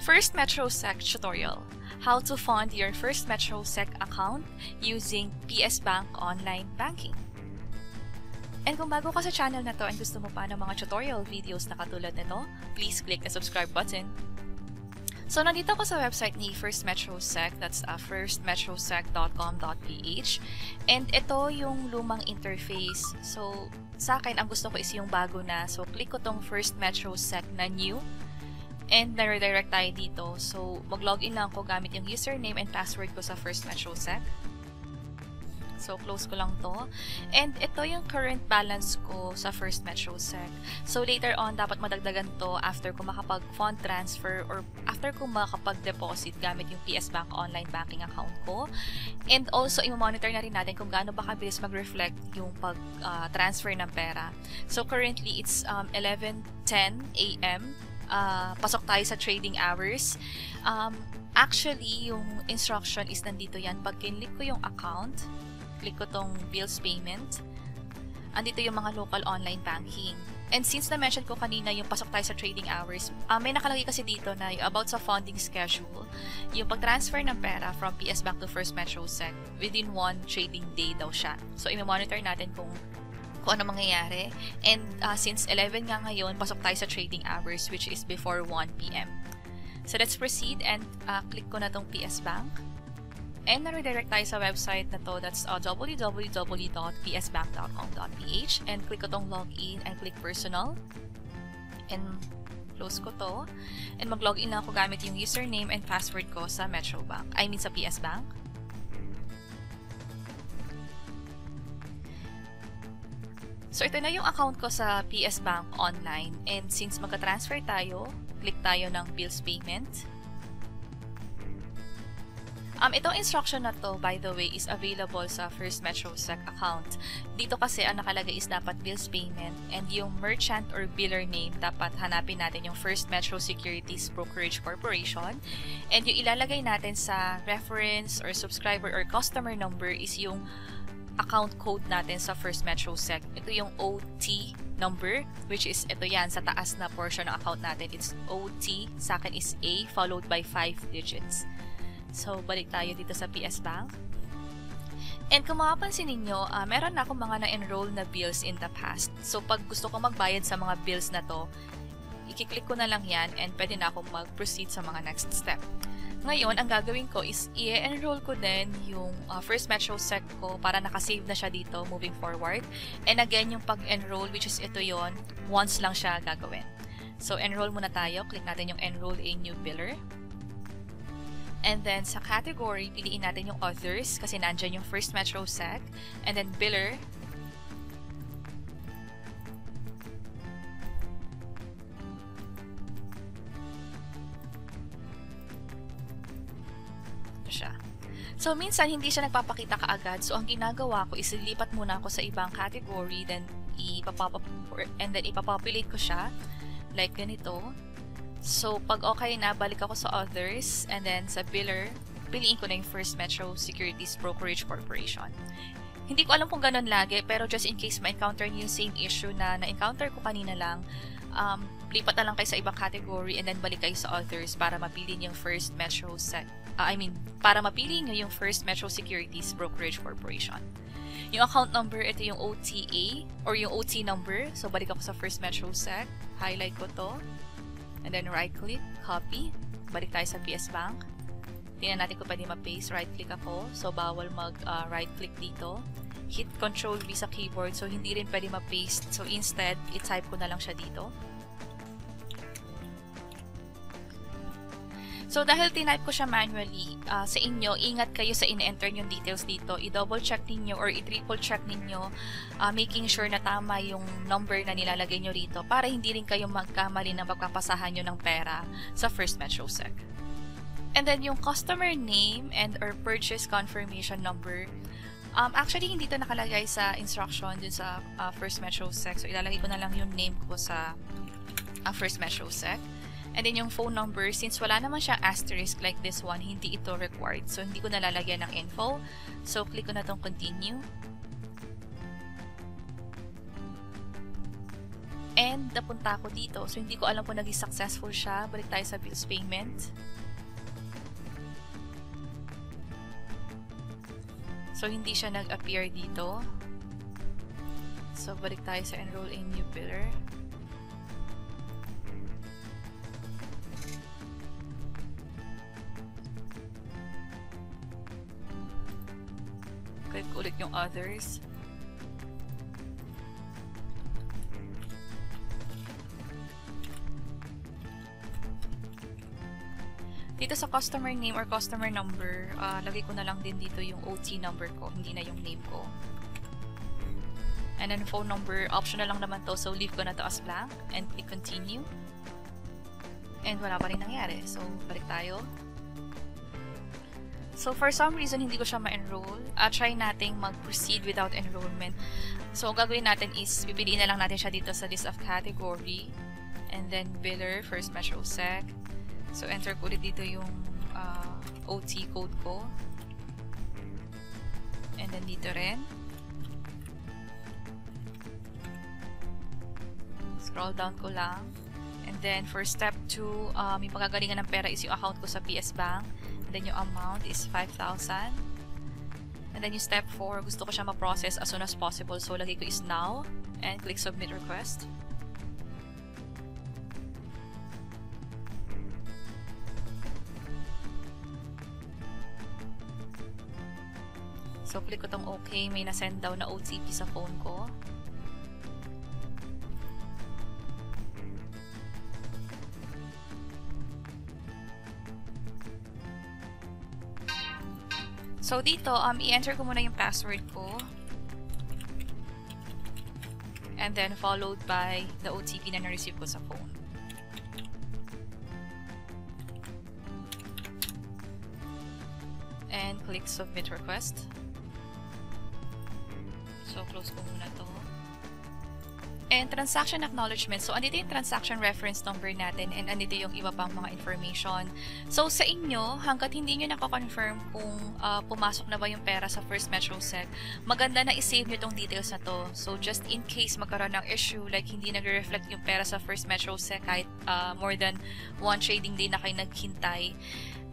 First Metro Sec tutorial, how to fund your First Metro Sec account using PSbank Online Banking. And kung bago ka sa channel na to and gusto mo pa ng mga tutorial videos na katulad nito, please click the subscribe button. So, nandito ako sa website ni First Metro Sec, that's firstmetrosec.com.ph, and ito yung lumang interface. So, sa akin, ang gusto ko is yung bago na. So, click ko tong First Metro Sec na new, and na-redirect tayo dito. So, mag-login lang ako gamit yung username and password ko sa First Metro Sec. So, close ko lang to. And ito yung current balance ko sa First Metro Sec. So, later on, dapat madagdagan to after ko makapag-fund transfer or after ko makapag-deposit gamit yung PSbank Online Banking account ko. And also, i-monitor na rin natin kung gaano ba kabilis mag-reflect yung pag-transfer ng pera. So, currently, it's 11:10 a.m. Pasok tayo sa trading hours. Actually, yung instruction is nandito yan. Pag kinlik ko yung account, click ko tong bills payment, andito yung mga local online banking. And since na-mention ko kanina yung pasok tayo sa trading hours, may nakalagay kasi dito na yung about sa funding schedule, yung pag-transfer ng pera from PSbank to First Metro Sec within 1 trading day daw siya. So, i-monitor natin kung ano mangyayari. And since 11 nga ngayon, pasok tayo sa trading hours which is before 1 p.m. So, let's proceed and click ko na tong PSbank. And na-redirect tayo sa website na to, that's www.psbank.com.ph, and click ko tong login and click personal and close ko to, and mag-login lang ako gamit yung username and password ko sa sa PSbank. So ito na yung account ko sa PSbank Online, and since magka-transfer tayo, click tayo ng bills payment. Itong instruction na to, by the way, is available sa First Metro Sec account. Dito kasi ang nakalagay is dapat bills payment, and yung merchant or biller name, dapat hanapin natin yung First Metro Securities Brokerage Corporation. And yung ilalagay natin sa reference or subscriber or customer number is yung account code natin sa First Metro Sec. Ito yung OT number, which is ito yan, sa taas na portion ng account natin. It's OT, sa akin is A, followed by 5 digits. So, balik tayo dito sa PSbank. And kung makapansin ninyo, meron na akong mga na-enroll na bills in the past. So, pag gusto ko magbayad sa mga bills na to, i-click ko na lang yan and pwede na akong mag-proceed sa mga next step. Ngayon, ang gagawin ko is i-enroll ko din yung First Metro Sec ko para nakasave na siya dito moving forward. And again, yung pag-enroll, which is ito yon, once lang siya gagawin. So, enroll muna tayo. Click natin yung enroll a new biller. And then, sa category, piliin natin yung others kasi nandyan yung First Metro Sec. And then, biller. Ito siya. So, minsan, hindi siya nagpapakita kaagad. So, ang ginagawa ko is lilipat muna ako sa ibang category, then ipapopulate ko siya. Like ganito. So, pag okay na, balik ako sa others, and then sa biller, piliin ko na yung First Metro Securities Brokerage Corporation. Hindi ko alam kung ganun lagi, pero just in case ma-encounter niyo yung same issue na na-encounter ko kanina lang, lipat na lang kayo sa ibang category and then balik kayo sa others para mapili niyo yung First Metro para mapili niyo yung First Metro Securities Brokerage Corporation. Yung account number, ito yung OTA or yung OT number. So, balik ako sa First Metro Sec, highlight ko to. And then right-click, copy. Balik tayo sa PSbank. Tingnan natin kung pwede ma-paste. Right-click ako. So, bawal mag-right-click dito. Hit Ctrl-V sa keyboard. So, hindi rin pwede ma-paste. So, instead, i-type ko na lang siya dito. So, dahil tinype ko siya manually, sa inyo, ingat kayo sa in-enter yung details dito. I-double check ninyo or i-triple check ninyo, making sure na tama yung number na nilalagay nyo rito para hindi rin kayo magkamali na magpapasahan nyo ng pera sa First Metro Sec. And then, yung customer name and or purchase confirmation number, actually, hindi to nakalagay sa instruction dun sa First Metro Sec. So, ilalagay ko na lang yung name ko sa First Metro Sec. And then yung phone number, since wala naman siyang asterisk like this one, hindi ito required. So, hindi ko nalalagyan ng info. So, click ko na itong continue. And napunta ako dito. So, hindi ko alam kung naging successful siya. Balik tayo sa bills payment. So, hindi siya nag-appear dito. So, balik tayo sa enroll a new biller. Click ulit yung others. Dito sa customer name or customer number, lagay ko na lang din dito yung OT number ko, hindi na yung name ko. And then phone number, optional lang naman to, so leave ko na to as blank and click continue. And wala pa rin nangyari, so balik tayo. So for some reason, hindi ko siya ma-enroll. Try nating mag-proceed without enrollment. So ang gagawin natin is, pipiliin na lang natin siya dito sa list of category. And then biller, Firstmetrosec. So enter ko ulit dito yung OT code ko. And then dito rin. Scroll down ko lang. And then for step 2, yung pagkagalingan ng pera is yung account ko sa PSbank. Then yung amount is 5,000. And then yung step 4, gusto ko siya ma-process as soon as possible. So, lagay ko is now. And click submit request. So, click ko tong okay. May na-send daw na OTP sa phone ko. So, dito, i-enter ko muna yung password ko. And then, followed by the OTP na na-receive ko sa phone. And click submit request. So, close ko muna to. And transaction acknowledgement. So, andito yung transaction reference number natin and andito yung iba pang mga information. So, sa inyo, hanggat hindi nyo nako-confirm kung pumasok na ba yung pera sa Firstmetrosec, maganda na i-save nyo tong details na to. So, just in case magkaroon ng issue, like hindi nag-reflect yung pera sa Firstmetrosec kahit more than one trading day na kayo naghintay,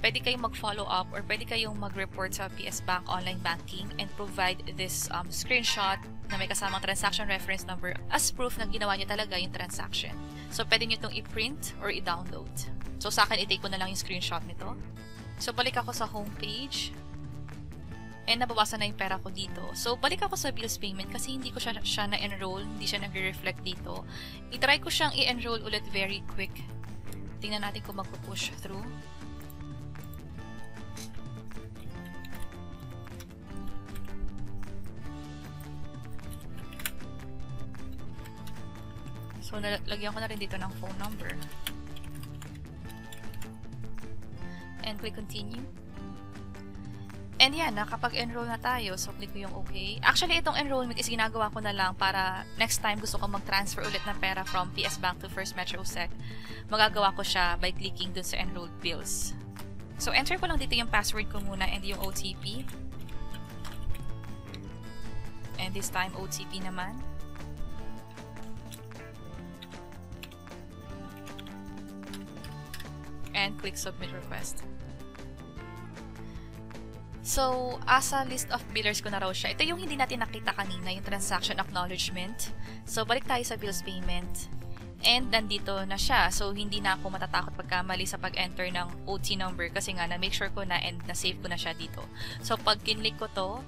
pwede kayong mag-follow up or pwede kayong mag-report sa PSbank Online Banking and provide this screenshot na may kasamang transaction reference number as proof na ginawa nyo talaga yung transaction. So, pwede nyo itong i-print or i-download. So, sa akin, i-take ko na lang yung screenshot nito. So, balik ako sa homepage. And nabawasan na yung pera ko dito. So, balik ako sa bills payment kasi hindi ko siya na-enroll, hindi siya nag-reflect dito. I-try ko siyang i-enroll ulit very quick. Tingnan natin kung mag-push through. So, lagyan ko na rin dito ng phone number. And click continue. And yan, nakapag-enroll na tayo. So, click ko yung okay. Actually, itong enrollment is ginagawa ko na lang para next time gusto ko mag-transfer ulit ng pera from PSbank to Firstmetrosec. Magagawa ko siya by clicking dun sa enrolled bills. So, enter ko lang dito yung password ko muna and yung OTP. And this time, OTP naman. And click submit request. So, as a list of billers ko na raw siya. Ito yung hindi natin nakita kanina, yung transaction acknowledgement. So, balik tayo sa bills payment. And nandito na siya. So, hindi na ako matatakot pagkamali sa pag-enter ng OT number kasi nga na-make sure ko na and na-save ko na siya dito. So, pag kinlik ko to,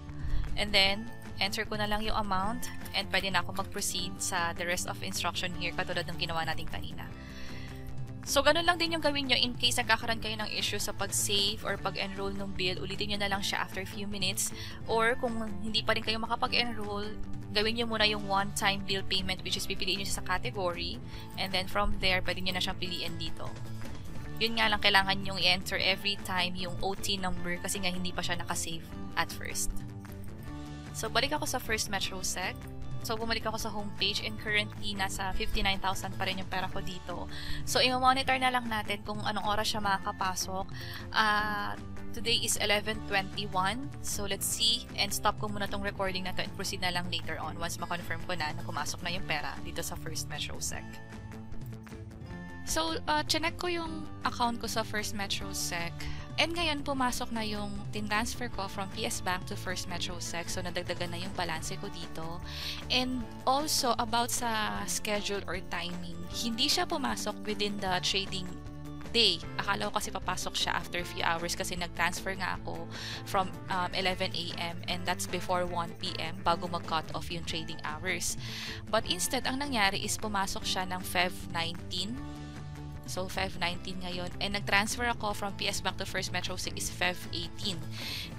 and then, enter ko na lang yung amount and pwede na ako mag-proceed sa the rest of instruction here katulad ng ginawa natin kanina. So, ganun lang din yung gawin nyo in case nagkakaroon kayo ng issue sa pag-save or pag-enroll ng bill. Ulitin nyo na lang siya after few minutes. Or kung hindi pa rin kayo makapag-enroll, gawin nyo muna yung one-time bill payment which is pipiliin nyo sa category. And then from there, pwede nyo na siyang piliin dito. Yun nga lang, kailangan nyo i-enter every time yung OT number kasi nga hindi pa siya nakasave at first. So, balik ako sa Firstmetrosec. So, bumalik ako sa homepage and currently nasa 59,000 pa rin yung pera ko dito. So, i-monitor na lang natin kung anong oras siya makakapasok. Today is 11:21. So, let's see. And stop ko muna tong recording na to and proceed na lang later on once ma-confirm ko na pumasok na yung pera dito sa Firstmetrosec. So, chinek ko yung account ko sa First Metro Sec. And ngayon, pumasok na yung tinransfer ko from PSbank to First Metro Sec. So, nadagdagan na yung balanse ko dito. And also, about sa schedule or timing, hindi siya pumasok within the trading day. Akala ko kasi papasok siya after a few hours kasi nag-transfer nga ako from 11 a.m. and that's before 1 p.m. bago mag-cut off yung trading hours. But instead, ang nangyari is pumasok siya ng Feb 19. So, Feb 19 ngayon. And nag-transfer ako from PSbank to First Metro Sec is Feb 18.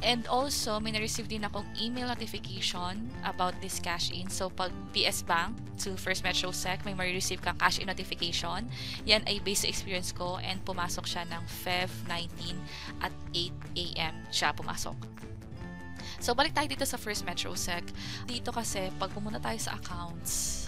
And also, may na-receive din akong email notification about this cash-in. So, pag PSbank to First Metro Sec, may ma-receive kang cash-in notification. Yan ay based sa experience ko and pumasok siya ng Feb 19 at 8 a.m. siya pumasok. So, balik tayo dito sa First Metro Sec. Dito kasi, pag pumunta tayo sa accounts,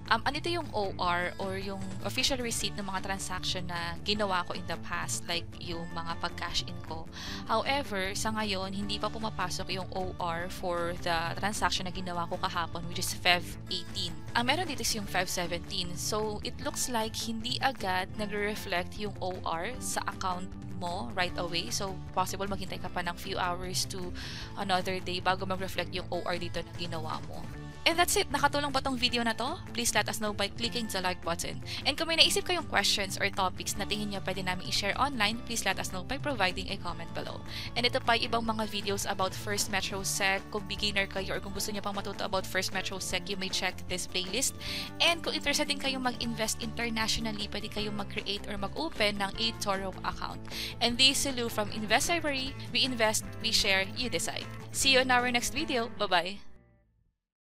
andito yung OR or yung official receipt ng mga transaction na ginawa ko in the past, like yung mga pag-cash in ko. However, sa ngayon, hindi pa pumapasok yung OR for the transaction na ginawa ko kahapon, which is Feb 18. Ang meron dito is yung Feb 17. So, it looks like hindi agad nagre-reflect yung OR sa account mo right away. So, possible maghintay ka pa ng few hours to another day bago mag-reflect yung OR dito na ginawa mo. And that's it. Nakatulong ba tong video na to? Please let us know by clicking the like button. And kung may naisip kayong questions or topics na tingin nyo pwede namin i-share online, please let us know by providing a comment below. And ito pa ibang mga videos about First Metro Sec. Kung beginner kayo or kung gusto nyo pang matuto about First Metro Sec, you may check this playlist. And kung interested din kayong mag-invest internationally, pwede kayong mag-create or mag-open ng a Toro account. And this is Lou from Invest Library. We invest, we share, you decide. See you in our next video. Bye-bye!